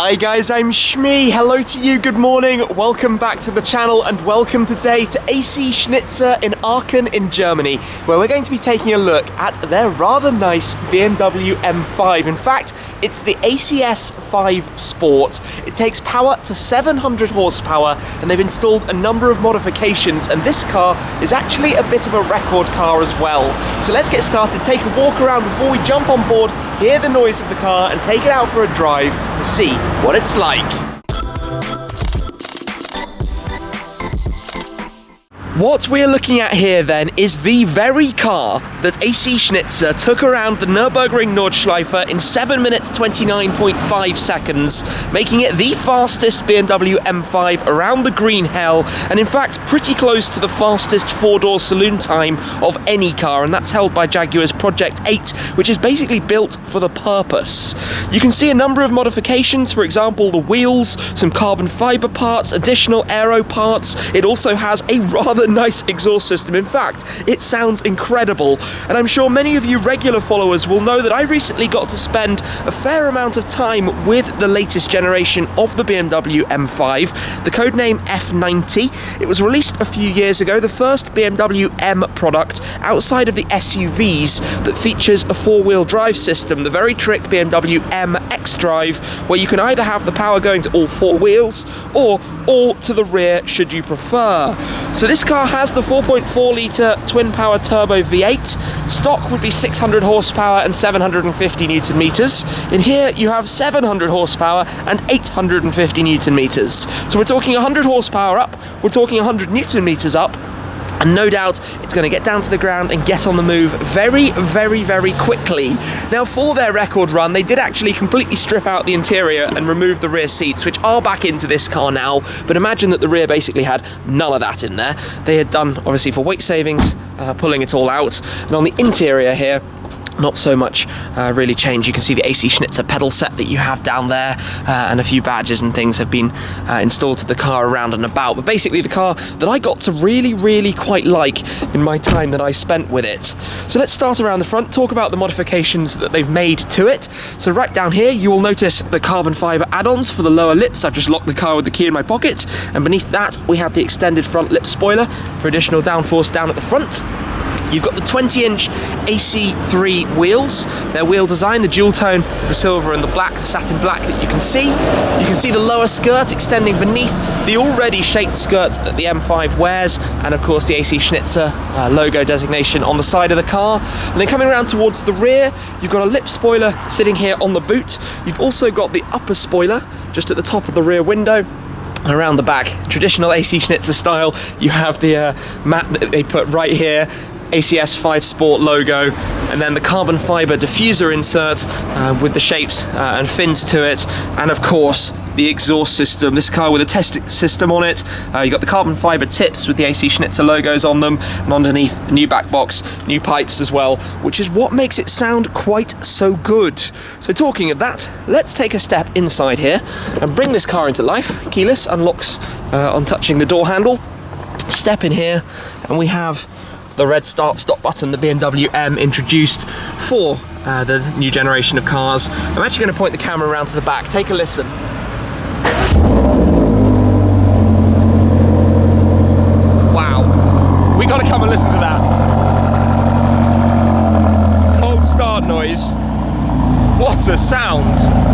Hi guys, I'm Shmee. Hello to you, good morning. Welcome back to the channel and welcome today to AC Schnitzer in Aachen in Germany, where we're going to be taking a look at their rather nice BMW M5. In fact, it's the ACS5 Sport. It takes power to 700 horsepower and they've installed a number of modifications, and this car is actually a bit of a record car as well. So let's get started, take a walk around before we jump on board, hear the noise of the car and take it out for a drive to see what it's like. What we're looking at here then is the very car that AC Schnitzer took around the Nürburgring Nordschleife in 7 minutes 29.5 seconds, making it the fastest BMW M5 around the green hell, and in fact pretty close to the fastest four-door saloon time of any car, and that's held by Jaguar's Project 8, which is basically built for the purpose. You can see a number of modifications, for example the wheels, some carbon fiber parts, additional aero parts. It also has a rather nice exhaust system. In fact, it sounds incredible, and I'm sure many of you regular followers will know that I recently got to spend a fair amount of time with the latest generation of the BMW M5, the codename F90. It was released a few years ago, the first BMW M product outside of the SUVs that features a four-wheel drive system, the very trick BMW M X-Drive, where you can either have the power going to all four wheels or all to the rear should you prefer. So this car has the 4.4 litre twin power turbo V8. Stock would be 600 horsepower and 750 newton meters. In here you have 700 horsepower and 850 newton meters. So we're talking 100 horsepower up, we're talking 100 newton meters up, and no doubt it's going to get down to the ground and get on the move very, very, very quickly. Now, for their record run, they did actually completely strip out the interior and remove the rear seats, which are back into this car now, but imagine that the rear basically had none of that in there. They had done, obviously for weight savings, pulling it all out, and on the interior here, not so much really changed. You can see the AC Schnitzer pedal set that you have down there, and a few badges and things have been installed to the car around and about. But basically the car that I got to really quite like in my time that I spent with it. So let's start around the front, talk about the modifications that they've made to it. So right down here you will notice the carbon fiber add-ons for the lower lips. I've just locked the car with the key in my pocket, and beneath that we have the extended front lip spoiler for additional downforce down at the front. You've got the 20-inch AC3 wheels. Their wheel design, the dual tone, the silver and the black, satin black that you can see. You can see the lower skirt extending beneath the already shaped skirts that the M5 wears, and of course the AC Schnitzer logo designation on the side of the car. And then coming around towards the rear, you've got a lip spoiler sitting here on the boot. You've also got the upper spoiler just at the top of the rear window. And around the back, traditional AC Schnitzer style, you have the mat that they put right here, ACS5 Sport logo, and then the carbon fiber diffuser insert with the shapes and fins to it, and of course the exhaust system. This car with a test system on it. You've got the carbon fiber tips with the AC Schnitzer logos on them, and underneath a new back box, new pipes as well, which is what makes it sound quite so good. So talking of that, let's take a step inside here and bring this car into life. Keyless unlocks on touching the door handle. Step in here and we have the red start-stop button, the BMW M introduced for the new generation of cars. I'm actually going to point the camera around to the back. Take a listen. Wow. We got to come and listen to that. Cold start noise. What a sound.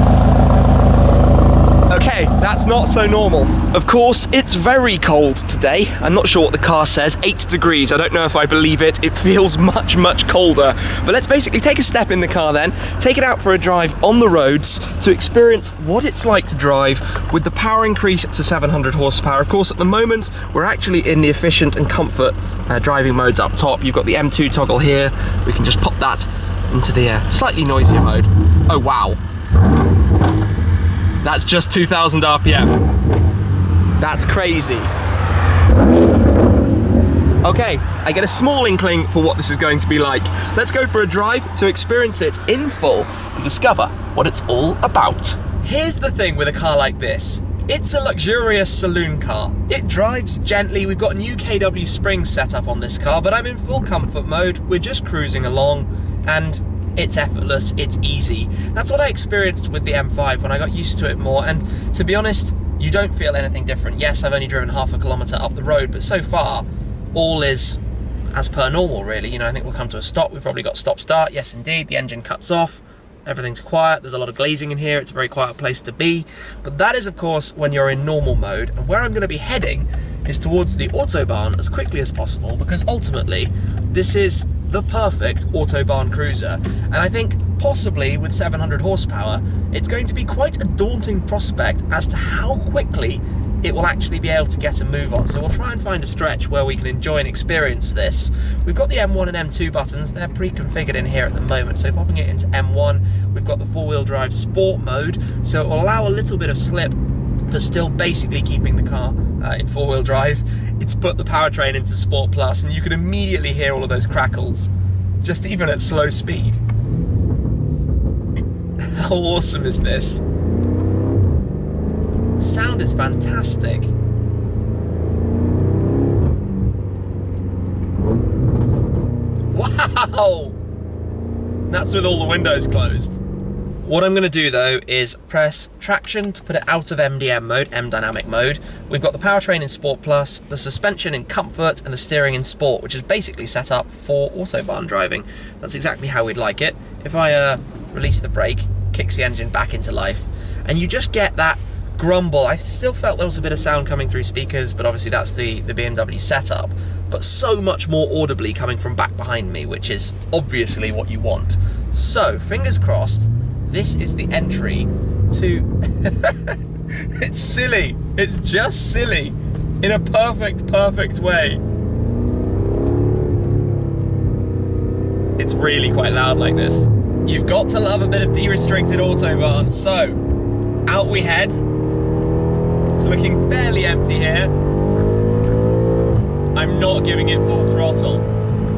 Okay, that's not so normal. Of course, it's very cold today. I'm not sure what the car says, 8 degrees. I don't know if I believe it. It feels much colder. But let's basically take a step in the car then, take it out for a drive on the roads to experience what it's like to drive with the power increase to 700 horsepower. Of course, at the moment, we're actually in the efficient and comfort driving modes up top. You've got the M2 toggle here. We can just pop that into the slightly noisier mode. Oh, wow. That's just 2,000 RPM. That's crazy. Okay, I get a small inkling for what this is going to be like. Let's go for a drive to experience it in full and discover what it's all about. Here's the thing with a car like this. It's a luxurious saloon car. It drives gently. We've got new KW springs set up on this car, but I'm in full comfort mode. We're just cruising along, and It's effortless, it's easy. That's what I experienced with the M5 when I got used to it more, and to be honest, you don't feel anything different. Yes, I've only driven half a kilometre up the road, but so far, all is as per normal, really. You know, I think we'll come to a stop. We've probably got stop-start. Yes, indeed, the engine cuts off. Everything's quiet. There's a lot of glazing in here. It's a very quiet place to be. But that is, of course, when you're in normal mode. And where I'm going to be heading is towards the Autobahn as quickly as possible, because ultimately, this is the perfect Autobahn cruiser. And I think possibly with 700 horsepower, it's going to be quite a daunting prospect as to how quickly it will actually be able to get a move on. So we'll try and find a stretch where we can enjoy and experience this. We've got the M1 and M2 buttons. They're pre-configured in here at the moment. So popping it into M1, we've got the four-wheel drive sport mode. So it will allow a little bit of slip, but still basically keeping the car in four-wheel drive. It's put the powertrain into Sport Plus, and you can immediately hear all of those crackles, just even at slow speed. How awesome is this? Sound is fantastic. Wow! That's with all the windows closed. What I'm going to do though is press traction to put it out of MDM mode, M dynamic mode. We've got the powertrain in Sport Plus, the suspension in Comfort, and the steering in Sport, which is basically set up for Autobahn driving. That's exactly how we'd like it. If I release the brake, kicks the engine back into life, and you just get that grumble. I still felt there was a bit of sound coming through speakers, but obviously that's the BMW setup, but so much more audibly coming from back behind me, which is obviously what you want. So, fingers crossed, this is the entry to... It's silly. It's just silly in a perfect way. It's really quite loud like this. You've got to love a bit of de-restricted Autobahn. So, out we head. It's looking fairly empty here. I'm not giving it full throttle,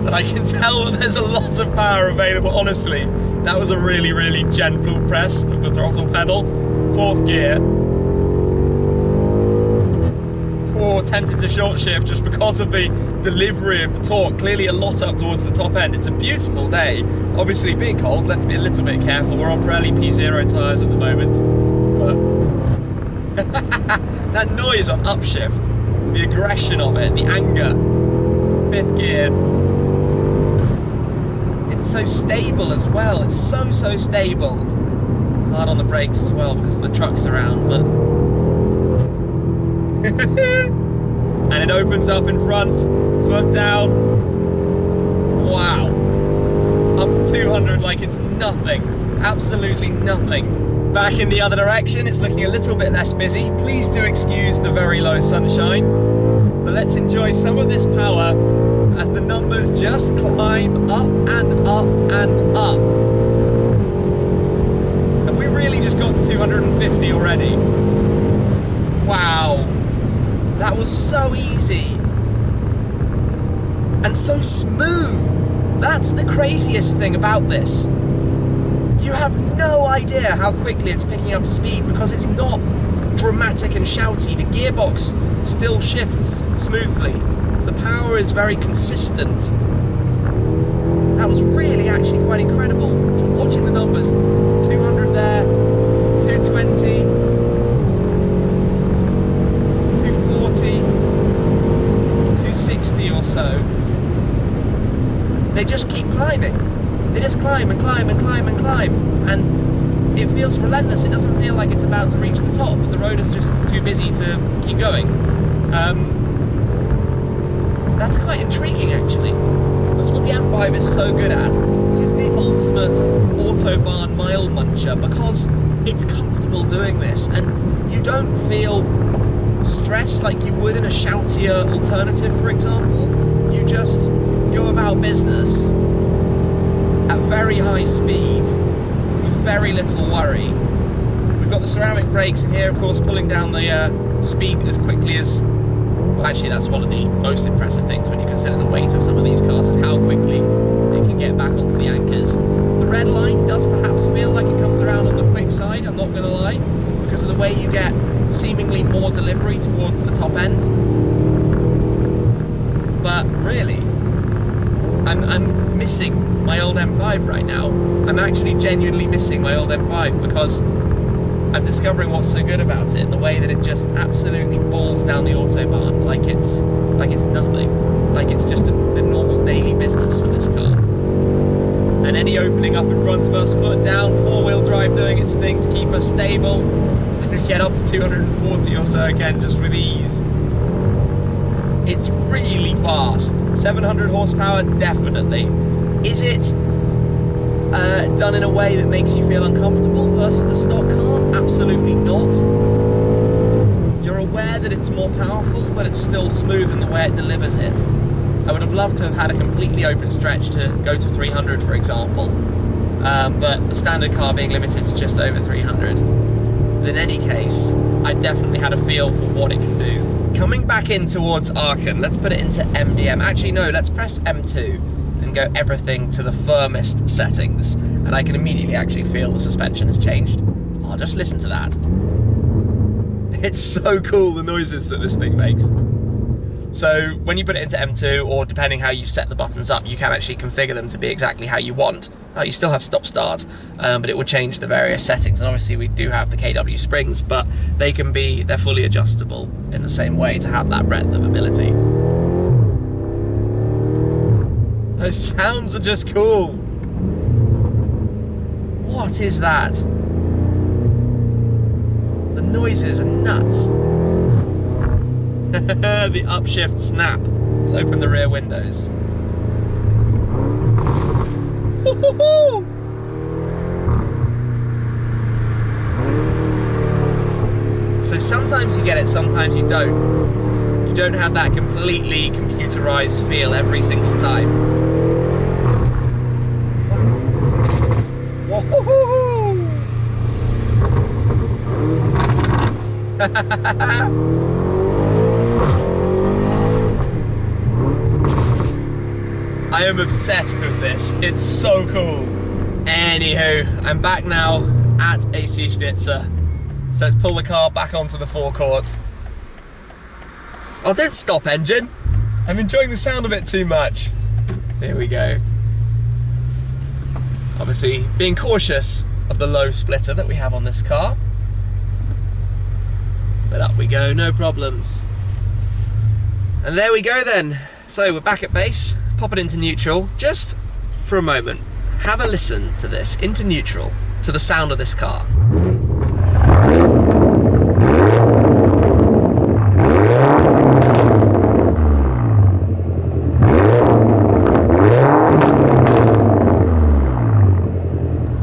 but I can tell that there's a lot of power available. Honestly, that was a really gentle press of the throttle pedal. Fourth gear. Oh, tempted to short shift just because of the delivery of the torque. Clearly a lot up towards the top end. It's a beautiful day. Obviously being cold, let's be a little bit careful. We're on Pirelli P0 tyres at the moment, but that noise on upshift, the aggression of it, the anger. Fifth gear. It's so stable as well. It's so stable. Hard on the brakes as well because of the trucks around, but and it opens up in front, foot down. Wow. Up to 200 like it's nothing. Absolutely nothing. Back in the other direction, it's looking a little bit less busy. Please do excuse the very low sunshine. But let's enjoy some of this power as the numbers just climb up and up and up. And we really just got to 250 already. Wow. That was so easy. And so smooth. That's the craziest thing about this. You have no idea how quickly it's picking up speed because it's not dramatic and shouty. The gearbox still shifts smoothly. The power is very consistent. That was really actually quite incredible. Just watching the numbers, 200 there, 220, 240, 260 or so. They just keep climbing. They just climb and climb and climb and climb. And it feels relentless. It doesn't feel like it's about to reach the top, but the road is just too busy to keep going. That's quite intriguing, actually. That's what the M5 is so good at. It is the ultimate Autobahn mile muncher because it's comfortable doing this, and you don't feel stressed like you would in a shoutier alternative, for example. You just go about business at very high speed with very little worry. We've got the ceramic brakes in here, of course, pulling down the speed as quickly as... Well, actually, that's one of the most impressive things when you consider the weight of some of these cars, is how quickly it can get back onto the anchors. The red line does perhaps feel like it comes around on the quick side, I'm not going to lie, because of the way you get seemingly more delivery towards the top end. But really, I'm missing my old M5 right now. I'm actually genuinely missing my old M5 because I'm discovering what's so good about it, the way that it just absolutely balls down the Autobahn like it's nothing, like it's just a normal daily business for this car. And any opening up in front of us, foot down, four-wheel drive doing its thing to keep us stable, and we get up to 240 or so again just with ease. It's really fast. 700 horsepower, definitely. Is it done in a way that makes you feel uncomfortable versus the stock car? Absolutely not. You're aware that it's more powerful, but it's still smooth in the way it delivers it. I would have loved to have had a completely open stretch to go to 300, for example, but the standard car being limited to just over 300. But in any case, I definitely had a feel for what it can do. Coming back in towards Aachen, let's put it into MDM. Actually, no, let's press M2 and go everything to the firmest settings. And I can immediately actually feel the suspension has changed. Oh, just listen to that. It's so cool, the noises that this thing makes. So when you put it into M2, or depending how you set the buttons up, you can actually configure them to be exactly how you want. You still have stop-start, but it will change the various settings. And obviously we do have the KW springs, but they're fully adjustable in the same way to have that breadth of ability. Those sounds are just cool. What is that? The noises are nuts. The upshift snap. Let's open the rear windows. So sometimes you get it, sometimes you don't. You don't have that completely computerized feel every single time. I am obsessed with this. It's so cool. Anywho, I'm back now at AC Schnitzer. So let's pull the car back onto the forecourt. Oh, don't stop, engine. I'm enjoying the sound of it too much. Here we go. Obviously, being cautious of the low splitter that we have on this car. But up we go, no problems. And there we go then. So we're back at base. Pop it into neutral, just for a moment. Have a listen to this, into neutral, to the sound of this car.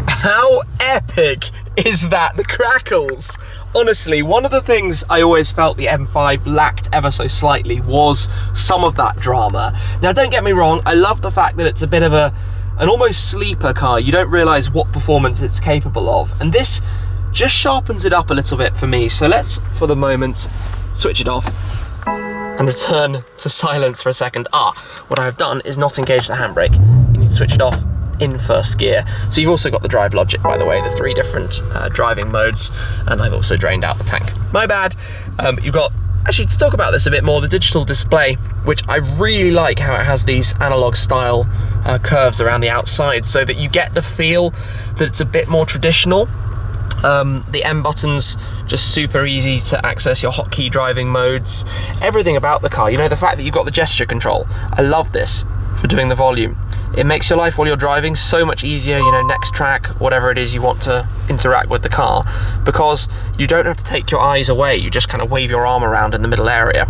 How epic is that? The crackles. Honestly, one of the things I always felt the M5 lacked ever so slightly was some of that drama. Now, don't get me wrong, I love the fact that it's a bit of an almost sleeper car. You don't realise what performance it's capable of. And this just sharpens it up a little bit for me. So let's, for the moment, switch it off and return to silence for a second. What I've done is not engage the handbrake. You need to switch it off in first gear. So you've also got the drive logic, by the way, the 3 different driving modes, and I've also drained out the tank. My bad. You've got, actually, to talk about this a bit more, the digital display, which I really like how it has these analog style curves around the outside, so that you get the feel that it's a bit more traditional. The M buttons, just super easy to access your hotkey driving modes, everything about the car. You know, the fact that you've got the gesture control, I love this for doing the volume. It makes your life while you're driving so much easier, you know, next track, whatever it is you want to interact with the car, because you don't have to take your eyes away. You just kind of wave your arm around in the middle area.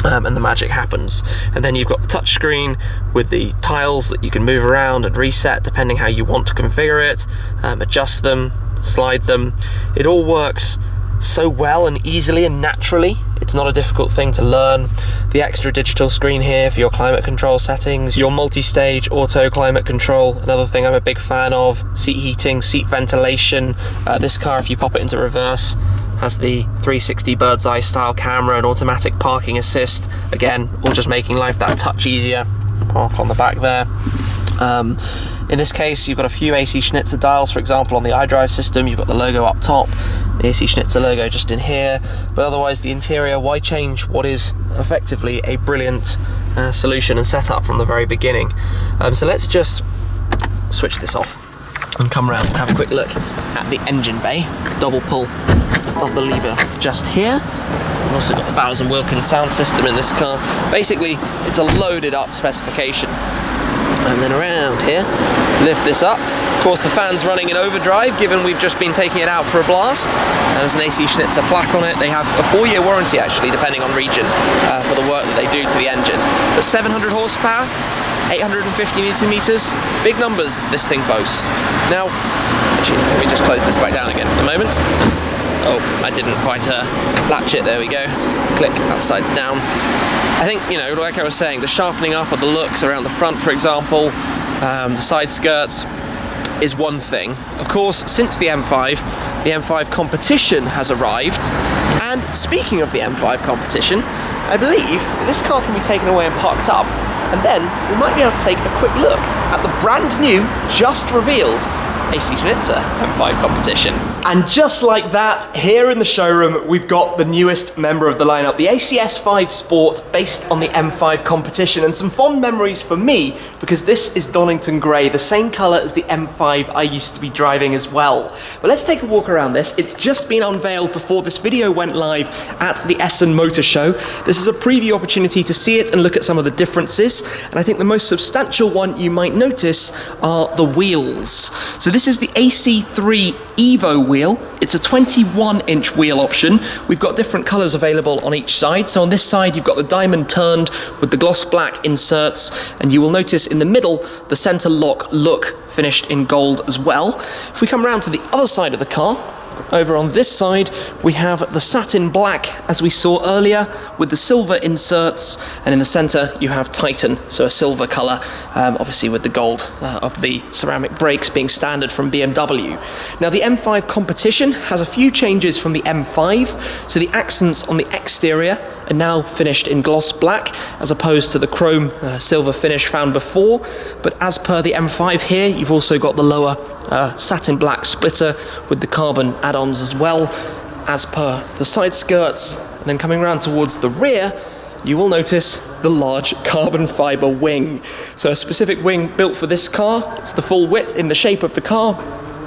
And the magic happens. And then you've got the touch screen with the tiles that you can move around and reset depending how you want to configure it, adjust them, slide them. It all works so well and easily and naturally. It's not a difficult thing to learn. The extra digital screen here for your climate control settings, your multi-stage auto climate control, another thing I'm a big fan of, seat heating, seat ventilation. This car, if you pop it into reverse, has the 360 bird's eye style camera and automatic parking assist. Again, all just making life that touch easier. Park on the back there. In this case, you've got a few AC Schnitzer dials, for example, on the iDrive system. You've got the logo up top. The AC Schnitzer logo just in here, but otherwise the interior, why change what is effectively a brilliant solution and setup from the very beginning. So let's just switch this off and come around and have a quick look at the engine bay. Double pull of the lever just here. We've also got the Bowers & Wilkins sound system in this car. Basically, it's a loaded up specification. And then around here, lift this up. Of course, the fan's running in overdrive, given we've just been taking it out for a blast. And there's an AC Schnitzer plaque on it. They have a 4-year warranty, actually, depending on region, for the work that they do to the engine. But 700 horsepower, 850 Newton meters, big numbers this thing boasts. Now, actually, let me just close this back down again for the moment. Oh, I didn't quite latch it, there we go. Click, outside's down. I think, you know, like I was saying, the sharpening up of the looks around the front, for example, the side skirts is one thing. Of course, since the M5 competition has arrived. And speaking of the M5 competition, I believe this car can be taken away and parked up, and then we might be able to take a quick look at the brand new, just revealed AC Schnitzer M5 competition. And just like that, here in the showroom, we've got the newest member of the lineup, the ACS5 Sport, based on the M5 competition, and some fond memories for me, because this is Donington Grey, the same color as the M5 I used to be driving as well. But let's take a walk around this. It's just been unveiled before this video went live at the Essen Motor Show. This is a preview opportunity to see it and look at some of the differences, and I think the most substantial one you might notice are the wheels. So this is the AC3 Evo wheel. It's a 21-inch wheel option. We've got different colors available on each side. So on this side, you've got the diamond turned with the gloss black inserts, and you will notice in the middle, the center lock look finished in gold as well. If we come around to the other side of the car, over on this side, we have the satin black, as we saw earlier, with the silver inserts, and in the center you have Titan, so a silver color, obviously with the gold of the ceramic brakes being standard from BMW. Now the M5 competition has a few changes from the M5, so the accents on the exterior are now finished in gloss black, as opposed to the chrome silver finish found before, but as per the M5 here, you've also got the lower satin black splitter with the carbon add-ons as well, as per the side skirts. And then coming around towards the rear, you will notice the large carbon fiber wing. So a specific wing built for this car. It's the full width in the shape of the car,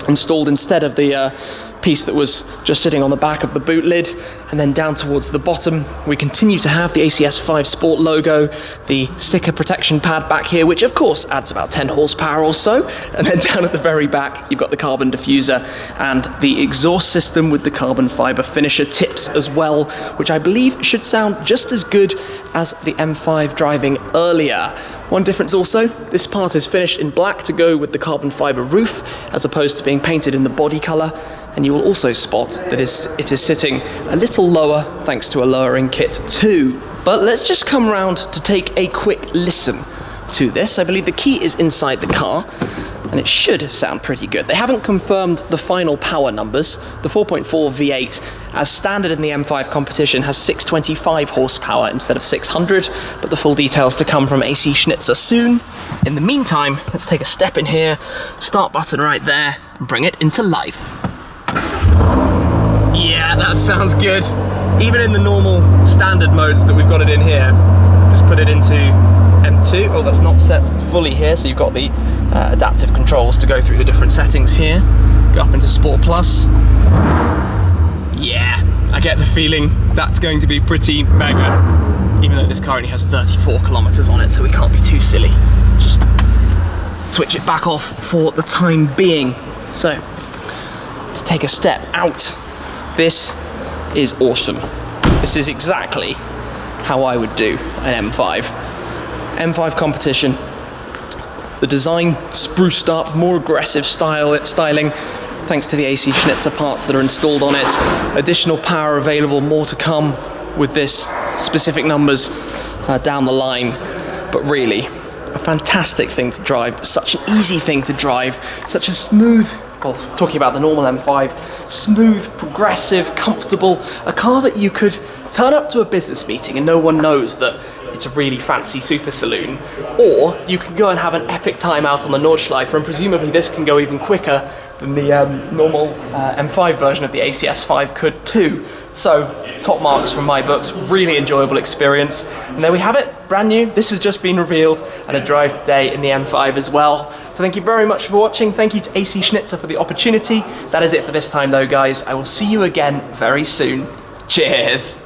installed instead of the piece that was just sitting on the back of the boot lid. And then down towards the bottom, we continue to have the ACS5 Sport logo, the sticker protection pad back here, which of course adds about 10 horsepower or so. And then down at the very back, you've got the carbon diffuser and the exhaust system with the carbon fiber finisher tips as well, which I believe should sound just as good as the M5 driving earlier. One difference also, this part is finished in black to go with the carbon fiber roof, as opposed to being painted in the body color. And you will also spot that it is sitting a little lower thanks to a lowering kit too. But let's just come around to take a quick listen to this. I believe the key is inside the car, and it should sound pretty good. They haven't confirmed the final power numbers. The 4.4 V8, as standard in the M5 competition, has 625 horsepower instead of 600, but the full details to come from AC Schnitzer soon. In the meantime, let's take a step in here, start button right there, and bring it into life. Yeah, that sounds good. Even in the normal standard modes that we've got it in here, just put it into M2. Oh, that's not set fully here, so you've got the adaptive controls to go through the different settings here. Go up into Sport Plus. Yeah, I get the feeling that's going to be pretty mega, even though this car only has 34 kilometers on it, so we can't be too silly. Just switch it back off for the time being. So, to take a step out, this is awesome. This is exactly how I would do an M5. M5 competition. The design spruced up, more aggressive styling, thanks to the AC Schnitzer parts that are installed on it. Additional power available, more to come with this, specific numbers down the line. But really, a fantastic thing to drive, such an easy thing to drive, such a smooth, well, talking about the normal M5, smooth, progressive, comfortable, a car that you could turn up to a business meeting and no one knows that it's a really fancy super saloon, or you can go and have an epic time out on the Nordschleife, and presumably this can go even quicker than the normal M5 version of the ACS5 could too. So top marks from my books, really enjoyable experience. And there we have it, brand new. This has just been revealed, and a drive today in the M5 as well. So thank you very much for watching. Thank you to AC Schnitzer for the opportunity. That is it for this time though, guys. I will see you again very soon. Cheers.